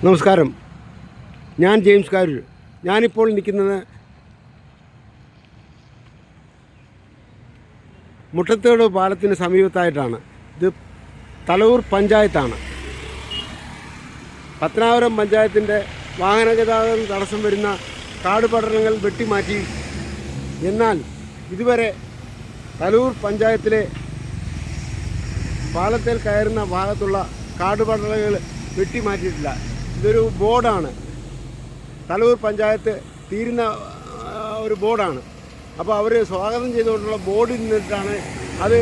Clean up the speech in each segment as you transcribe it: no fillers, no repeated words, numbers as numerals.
നമസ്കാരം, ഞാൻ ജെയിംസ് കാരൂർ. ഞാനിപ്പോൾ നിൽക്കുന്നത് മുട്ടത്തേട് പാലത്തിന് സമീപത്തായിട്ടാണ്. ഇത് തലവൂർ പഞ്ചായത്താണ്. പത്തനാപുരം പഞ്ചായത്തിൻ്റെ വാഹനഗതാഗതം തടസ്സം വരുന്ന കാടുപടലങ്ങൾ വെട്ടിമാറ്റി. എന്നാൽ ഇതുവരെ തലവൂർ പഞ്ചായത്തിലെ പാലത്തിൽ കയറുന്ന ഭാഗത്തുള്ള കാടുപടലങ്ങൾ വെട്ടിമാറ്റിയിട്ടില്ല. ഇതൊരു ബോർഡാണ്, തലവൂർ പഞ്ചായത്ത് തീരുന്ന ഒരു ബോർഡാണ്. അപ്പോൾ അവർ സ്വാഗതം ചെയ്തുകൊണ്ടുള്ള ബോർഡിൽ നിന്നിട്ടാണ് അത്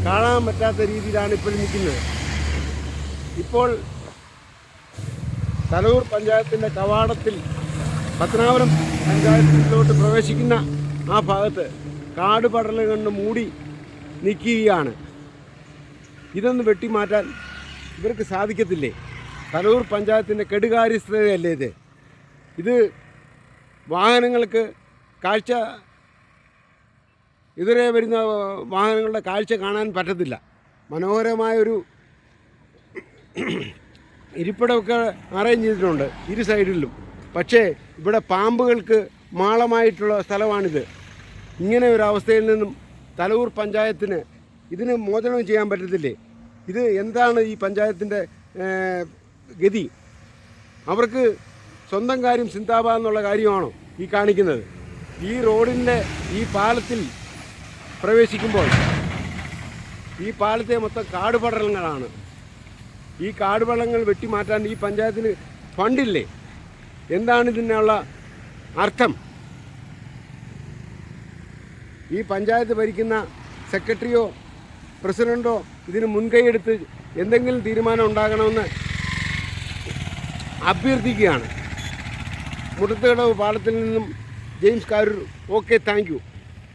കാണാൻ പറ്റാത്ത രീതിയിലാണ് ഇപ്പോൾ നിൽക്കുന്നത്. ഇപ്പോൾ തലവൂർ പഞ്ചായത്തിൻ്റെ കവാടത്തിൽ പത്തനാപുരം പഞ്ചായത്തിലോട്ട് പ്രവേശിക്കുന്ന ആ ഭാഗത്ത് കാടുപടലുകൾ കൊണ്ട് മൂടി നിൽക്കുകയാണ്. ഇതൊന്ന് വെട്ടിമാറ്റാൻ ഇവർക്ക് സാധിക്കത്തില്ലേ? തലവൂർ പഞ്ചായത്തിൻ്റെ കെടുകാര്യസ്ഥതയല്ലേ ഇത്? വാഹനങ്ങൾക്ക് കാഴ്ച, ഇതുവരെ വരുന്ന വാഹനങ്ങളുടെ കാഴ്ച കാണാൻ പറ്റത്തില്ല. മനോഹരമായൊരു ഇരിപ്പിടമൊക്കെ അറേഞ്ച് ചെയ്തിട്ടുണ്ട് ഇരു സൈഡിലും. പക്ഷേ ഇവിടെ പാമ്പുകൾക്ക് മാളമായിട്ടുള്ള സ്ഥലമാണിത്. ഇങ്ങനെ ഒരു അവസ്ഥയിൽ നിന്നും തലവൂർ പഞ്ചായത്തിന് ഇതിന് മോചനം ചെയ്യാൻ പറ്റത്തില്ലേ? ഇത് എന്താണ് ഈ പഞ്ചായത്തിൻ്റെ ഗതി? അവർക്ക് സ്വന്തം കാര്യം ചിന്താബാധ എന്നുള്ള കാര്യമാണോ ഈ കാണിക്കുന്നത്? ഈ റോഡിൻ്റെ ഈ പാലത്തിൽ പ്രവേശിക്കുമ്പോൾ ഈ പാലത്തെ മൊത്തം കാടുപടലങ്ങളാണ്. ഈ കാടുപടലങ്ങൾ വെട്ടിമാറ്റാൻ ഈ പഞ്ചായത്തിന് ഫണ്ടില്ലേ? എന്താണ് ഇതിനുള്ള അർത്ഥം? ഈ പഞ്ചായത്ത് ഭരിക്കുന്ന സെക്രട്ടറിയോ പ്രസിഡൻറ്റോ ഇതിന് മുൻകൈയെടുത്ത് എന്തെങ്കിലും തീരുമാനം ഉണ്ടാകണമെന്ന് അഭ്യർത്ഥിക്കുകയാണ്. മുട്ടത്തുകടവ് പാലത്തിൽ നിന്നും James Karoor. Okay, thank you.